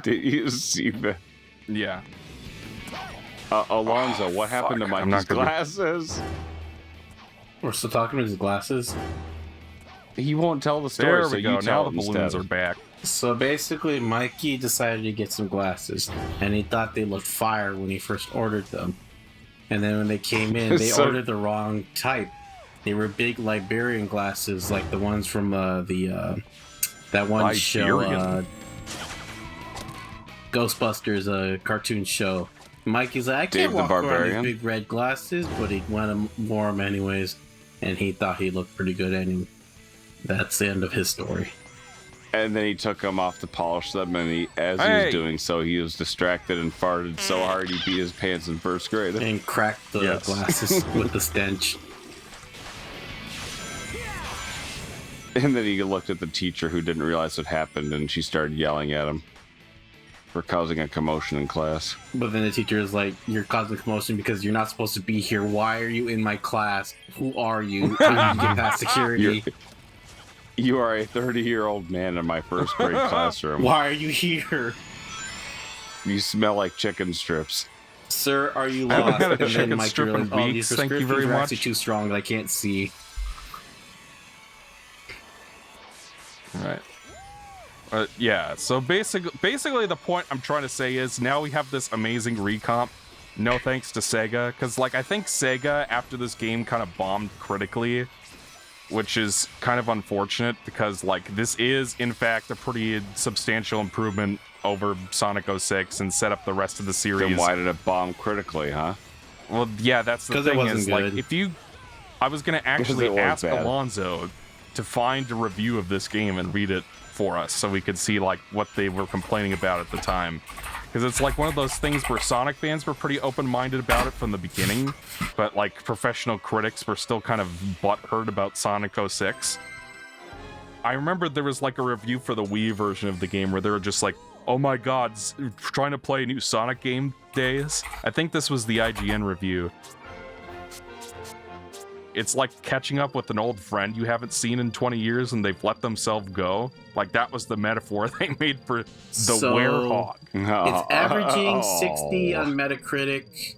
Did you see that? Yeah. Alonzo, what happened to Mikey's glasses? We're still talking about his glasses. He won't tell the story, There so we go. you tell Now the it balloons instead. are back. So basically, Mikey decided to get some glasses, and he thought they looked fire when he first ordered them. And then when they came in, they ordered the wrong type. They were big Liberian glasses, like the ones from that one show, Ghostbusters, cartoon show. Mikey's like, I can't walk around these big red glasses, but he went and wore them anyways, and he thought he looked pretty good anyway. That's the end of his story. And then he took them off to polish them, and as he was doing so, he was distracted and farted so hard he beat his pants in first grade. And cracked the glasses with the stench. And then he looked at the teacher who didn't realize what happened, and she started yelling at him for causing a commotion in class. But then the teacher is like, you're causing a commotion because you're not supposed to be here. Why are you in my class? Who are you? How did you get past security? You are a 30-year-old man in my first grade classroom. Why are you here? You smell like chicken strips. Sir, are you lost? I haven't had a chicken strip in weeks. Thank you very much. Actually too strong that I can't see. Right. Yeah, so basically the point I'm trying to say is now we have this amazing recomp. No thanks to Sega, because like I think Sega after this game kind of bombed critically, which is kind of unfortunate because like this is in fact a pretty substantial improvement over Sonic 06 and set up the rest of the series. Then why did it bomb critically, huh? Well, yeah, that's the thing is good. like I was gonna actually ask Alonzo to find a review of this game and read it for us so we could see like what they were complaining about at the time, because it's like one of those things where Sonic fans were pretty open-minded about it from the beginning, but like professional critics were still kind of butthurt about Sonic 06. I remember there was like a review for the Wii version of the game where they were just like, oh my god, trying to play a new Sonic game days. I think this was the IGN review. It's like catching up with an old friend you haven't seen in 20 years and they've let themselves go. Like, that was the metaphor they made for the werehog. It's averaging 60 on Metacritic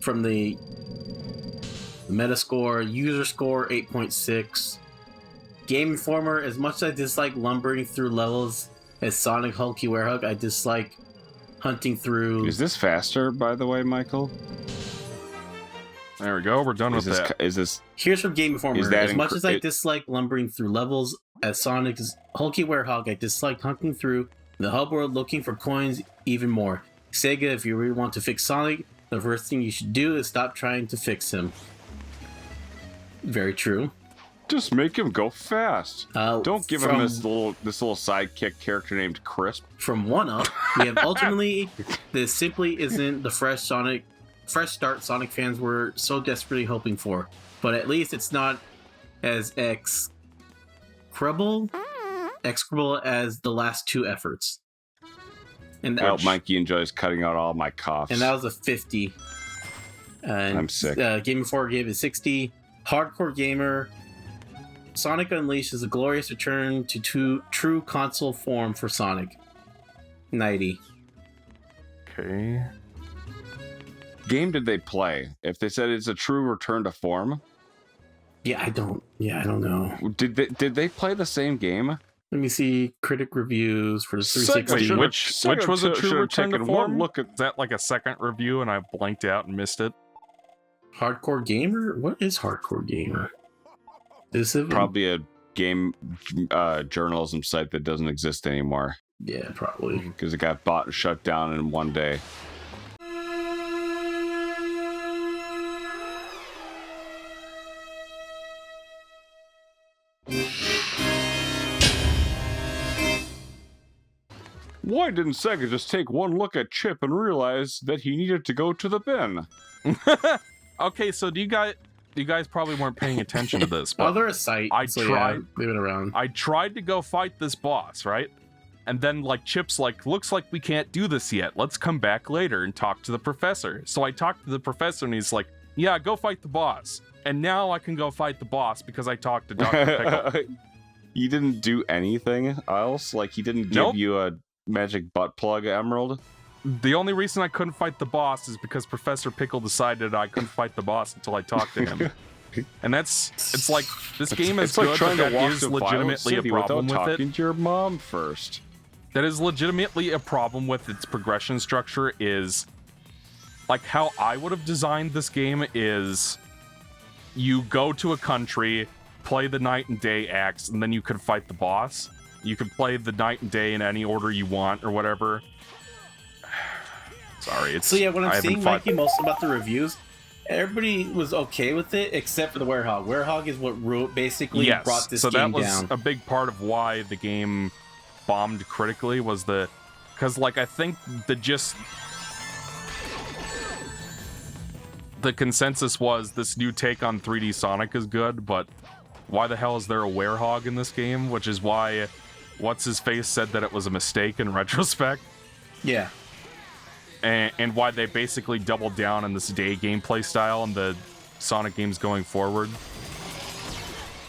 from the Metascore. User score 8.6. Game Informer, as much as I dislike lumbering through levels as Sonic Hulky Werehog, I dislike hunting through... Is this faster, by the way, Michael? There we go. We're done with that. Is this? Here's from Game Informer. As much as I dislike lumbering through levels as Sonic's Hulky Werehog, I dislike hunting through the hub world looking for coins even more. Sega, if you really want to fix Sonic, the first thing you should do is stop trying to fix him. Very true. Just make him go fast. Don't give him this little sidekick character named Crisp. From 1UP, we have ultimately this simply isn't the fresh start Sonic fans were so desperately hoping for, but at least it's not as execrable as the last two efforts. And Mikey enjoys cutting out all my coughs. And that was a 50. And I'm sick. Game Informer gave it 60. Hardcore Gamer, Sonic Unleashed is a glorious return to true console form for Sonic. 90. Okay. Game did they play? If they said it's a true return to form? I don't know. Did they play the same game? Let me see critic reviews for the 360. Which was a true return to form? Look at that, like a second review, and I blanked out and missed it. Hardcore Gamer? What is Hardcore Gamer? Is it probably a game journalism site that doesn't exist anymore? Yeah, probably. Because it got bought and shut down in one day. Why didn't Sega just take one look at Chip and realize that he needed to go to the bin? Okay, so do you guys probably weren't paying attention to this, but they're a site. Leave it around. I tried to go fight this boss, right? And then like Chip's like, looks like we can't do this yet. Let's come back later and talk to the professor. So I talked to the professor and he's like, yeah, go fight the boss. And now I can go fight the boss because I talked to Dr. Pickle. You didn't do anything else? Like, he didn't give you a magic butt plug emerald? The only reason I couldn't fight the boss is because Professor Pickle decided I couldn't fight the boss until I talked to him. And it's like, this game is good, but that is legitimately a problem with it. Talking to your mom first. That is legitimately a problem with its progression structure. Is like, how I would have designed this game is you go to a country, play the night and day acts, and then you could fight the boss. You could play the night and day in any order you want or whatever. Sorry, it's... So yeah, when I'm seeing, Mikey, most about the reviews, everybody was okay with it except for the Werehog. Werehog is what basically brought this game down. So that was a big part of why the game bombed critically, was the... Because, like, I think the consensus was this new take on 3D Sonic is good, but why the hell is there a Werehog in this game? Which is why What's-His-Face said that it was a mistake in retrospect. Yeah. And why they basically doubled down on this day gameplay style in the Sonic games going forward.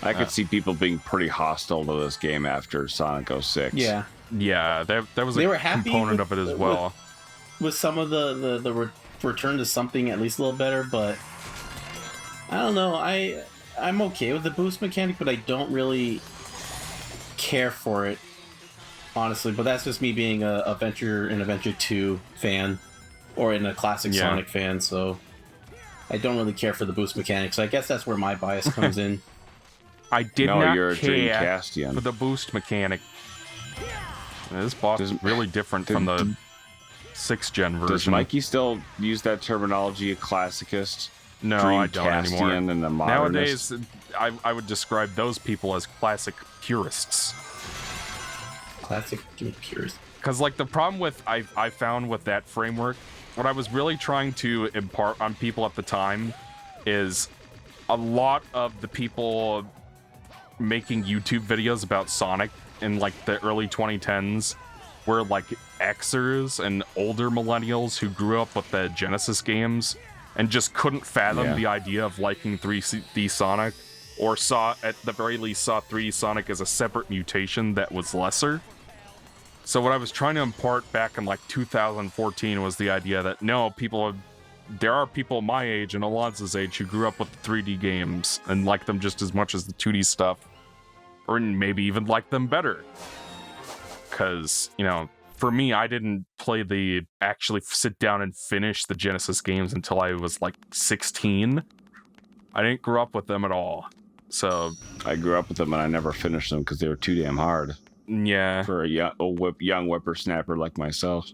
I could see people being pretty hostile to this game after Sonic 06. Yeah. Yeah, that was a component of it as well. With some of the return to something at least a little better, but I don't know. I'm okay with the boost mechanic, but I don't really care for it, honestly. But that's just me being an Adventure 2 fan, or in a classic Sonic fan, so I don't really care for the boost mechanics. So I guess that's where my bias comes in. I did not care for the boost mechanic. This boss is really different from the 6th gen version. Does Mikey still use that terminology, a classicist? No, I don't anymore. And a modernist? Nowadays, I would describe those people as classic purists. Classic purists. Because, like, the problem with I found with that framework, what I was really trying to impart on people at the time is a lot of the people making YouTube videos about Sonic in, like, the early 2010s were, like, Xers and older millennials who grew up with the Genesis games and just couldn't fathom the idea of liking 3D Sonic, or at the very least saw 3D Sonic as a separate mutation that was lesser. So what I was trying to impart back in, like, 2014 was the idea that, no, there are people my age and Alonzo's age who grew up with the 3D games and like them just as much as the 2D stuff, or maybe even like them better. Because, you know, for me, I didn't actually sit down and finish the Genesis games until I was, like, 16. I didn't grow up with them at all. So I grew up with them and I never finished them because they were too damn hard. Yeah. For a young whippersnapper like myself.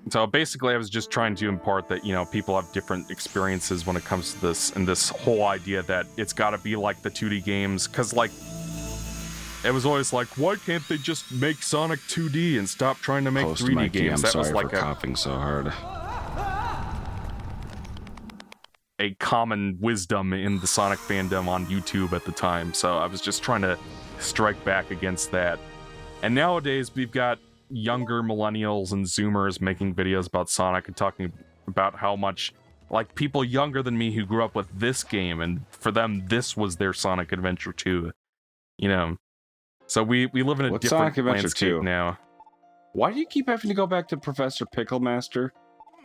So basically, I was just trying to impart that, you know, people have different experiences when it comes to this, and this whole idea that it's got to be like the 2D games. Because, like, it was always like, why can't they just make Sonic 2D and stop trying to make 3D games? That was like coughing so hard. A common wisdom in the Sonic fandom on YouTube at the time. So I was just trying to strike back against that. And nowadays, we've got younger millennials and Zoomers making videos about Sonic and talking about how much, like, people younger than me who grew up with this game, and for them, this was their Sonic Adventure 2. You know? So we live in a different landscape now. Why do you keep having to go back to Professor Pickle Master?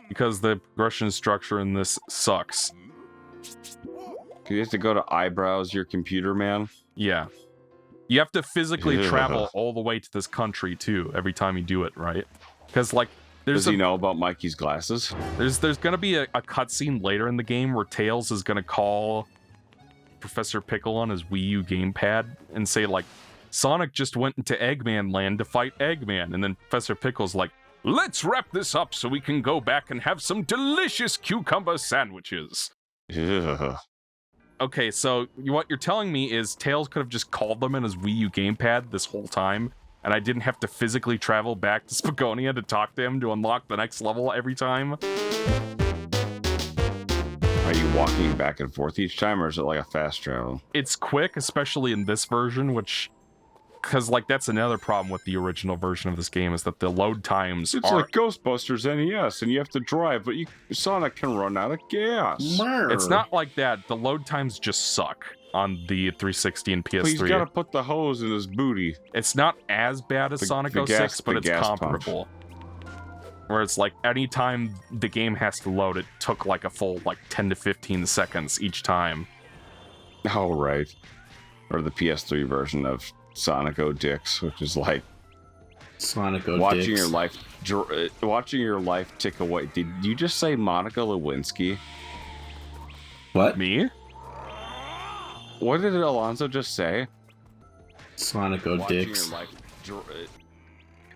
Because the progression structure in this sucks. You have to go to Eyebrows your computer, man? Yeah. You have to physically travel all the way to this country, too, every time you do it, right? Because, like, does he know about Mikey's glasses? There's gonna be a cutscene later in the game where Tails is gonna call Professor Pickle on his Wii U gamepad and say, like, Sonic just went into Eggman Land to fight Eggman, and then Professor Pickle's like, let's wrap this up so we can go back and have some delicious cucumber sandwiches. Yeah. Okay, so what you're telling me is Tails could have just called them in his Wii U gamepad this whole time, and I didn't have to physically travel back to Spagonia to talk to him to unlock the next level every time? Are you walking back and forth each time, or is it like a fast travel? It's quick, especially in this version, because, like, that's another problem with the original version of this game, is that the load times It's like Ghostbusters NES, and you have to drive, but Sonic can run out of gas. It's not like that. The load times just suck. on the 360 and PS3. But he's got to put the hose in his booty. It's not as bad as Sonic 06, but it's comparable. Where it's like anytime the game has to load, it took like a full 10 to 15 seconds each time. Oh, right. Or the PS3 version of Sonic 06, which is like Sonic 06. Watching your life tick away. Did you just say Monica Lewinsky? What? Me? What did Alonso just say? Sonic 06.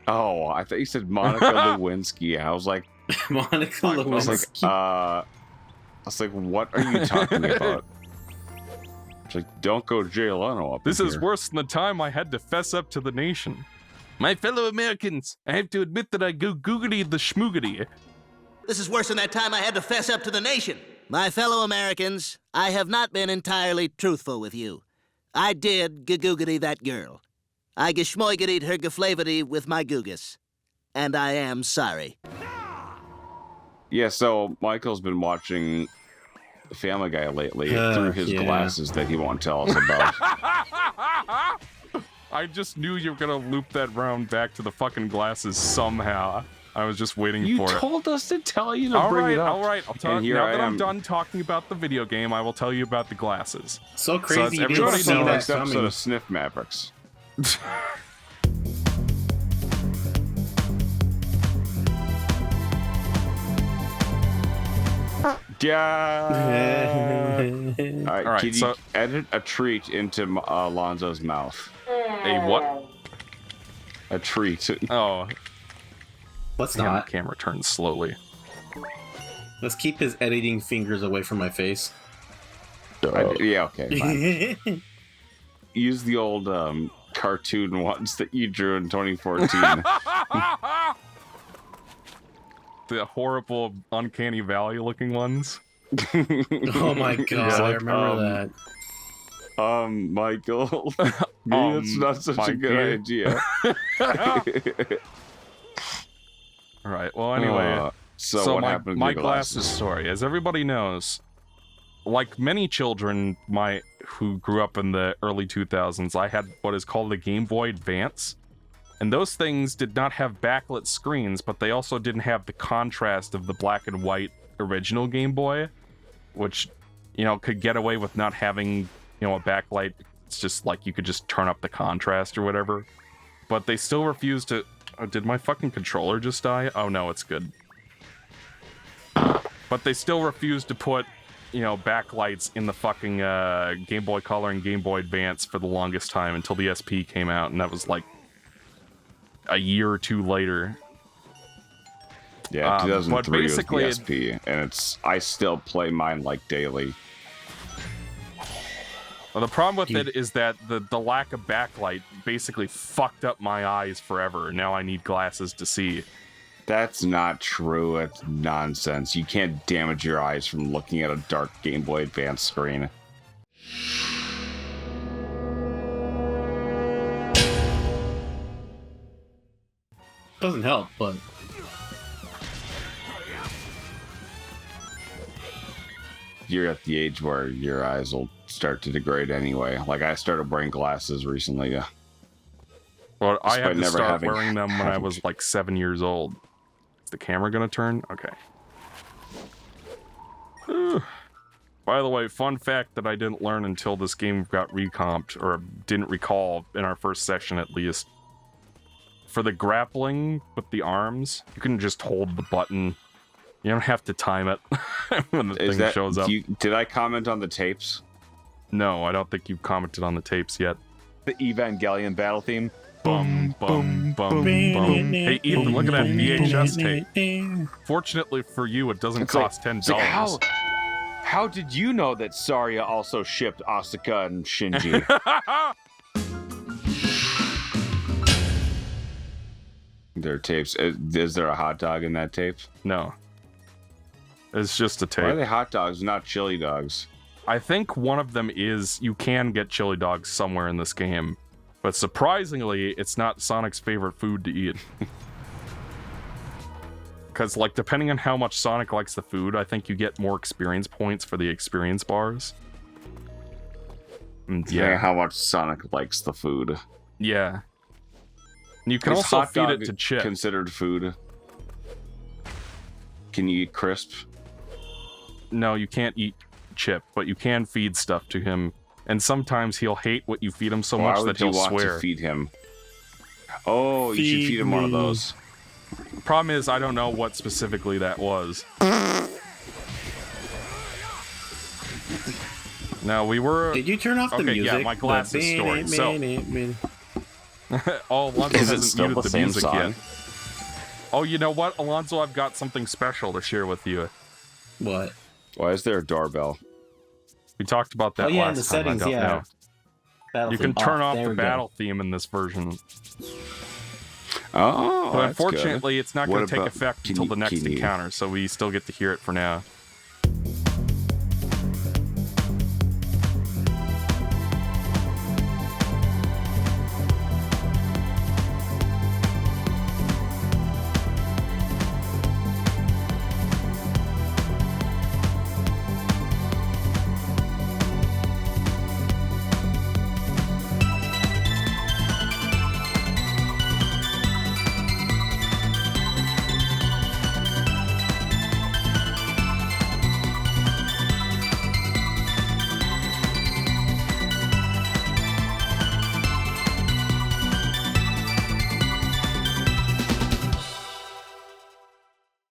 Oh, I thought you said Monica Lewinsky. I was like, Monica Lewinsky. I was like, what are you talking about? It's like, don't go Jay Leno up. This is worse than the time I had to fess up to the nation. My fellow Americans, I have to admit that I go googity the schmoogity. This is worse than that time I had to fess up to the nation. My fellow Americans, I have not been entirely truthful with you. I did googity that girl. I geschmoigitied her geflavity with my googus. And I am sorry. Yeah, so Michael's been watching Family Guy lately through his glasses that he won't tell us about. I just knew you were gonna loop that round back to the fucking glasses somehow. I was just waiting for it. You told us to tell you to bring it up. All right. I'll tell you. Now that I'm done talking about the video game, I will tell you about the glasses. So crazy. You didn't see that next episode of Sniff Mavericks. Yeah. All right. Can you edit a treat into Alonzo's mouth? A what? A treat. Oh. Let's not. The camera turns slowly. Let's keep his editing fingers away from my face. Yeah, okay, fine. Use the old cartoon ones that you drew in 2014. The horrible, uncanny valley looking ones. Oh my god, I remember that. Michael. That's not such a good idea. Alright, well, anyway. So what happened to my your glasses story. As everybody knows, like many children who grew up in the early 2000s, I had what is called a Game Boy Advance. And those things did not have backlit screens, but they also didn't have the contrast of the black and white original Game Boy, which, could get away with not having, a backlight. It's just like you could just turn up the contrast or whatever. But they still refused to... Oh, did my fucking controller just die? Oh no, it's good. But they still refused to put, backlights in the fucking Game Boy Color and Game Boy Advance for the longest time until the SP came out, and that was like a year or two later. Yeah, 2003 but basically, was the SP, and I still play mine like daily. Well, the problem with it is that the lack of backlight basically fucked up my eyes forever. Now I need glasses to see. That's not true. It's nonsense. You can't damage your eyes from looking at a dark Game Boy Advance screen. Doesn't help, but... You're at the age where your eyes will start to degrade anyway. Like, I started wearing glasses recently. Well, I had to start wearing them when I was like 7 years old. Is the camera gonna turn? Okay. By the way, fun fact that I didn't learn until this game got recomped, or didn't recall in our first session at least. For the grappling with the arms, you can just hold the button. You don't have to time it when the thing shows up. Did I comment on the tapes? No, I don't think you've commented on the tapes yet. The Evangelion battle theme. Bum, bum, bum, bum. Hey, Ethan, look at that VHS tape. Fortunately for you, it doesn't cost $10. Like, how did you know that Saria also shipped Asuka and Shinji? There are tapes. Is there a hot dog in that tape? No. It's just a tape. Why are they hot dogs, not chili dogs? I think one of them is you can get chili dogs somewhere in this game. But surprisingly, it's not Sonic's favorite food to eat. Because, like, depending on how much Sonic likes the food, I think you get more experience points for the experience bars. Yeah, how much Sonic likes the food. Yeah. And you can Is also hot feed dog it to Chip. considered food? Can you eat crisp? No, you can't eat Chip, but you can feed stuff to him. And sometimes he'll hate what you feed him so much that he'll want swear. To feed him? Oh, you should feed him one of those. The problem is, I don't know what specifically that was. No, we were... Did you turn off the music? Yeah, my glasses story. So... oh, Alonzo hasn't muted the music yet. Oh, you know what, Alonzo? I've got something special to share with you. What? Why is there a doorbell? We talked about that last in the time. settings, I don't know. You can turn off the battle theme in this version. Oh, but unfortunately, it's not going to take about- effect until the next encounter, so we still get to hear it for now.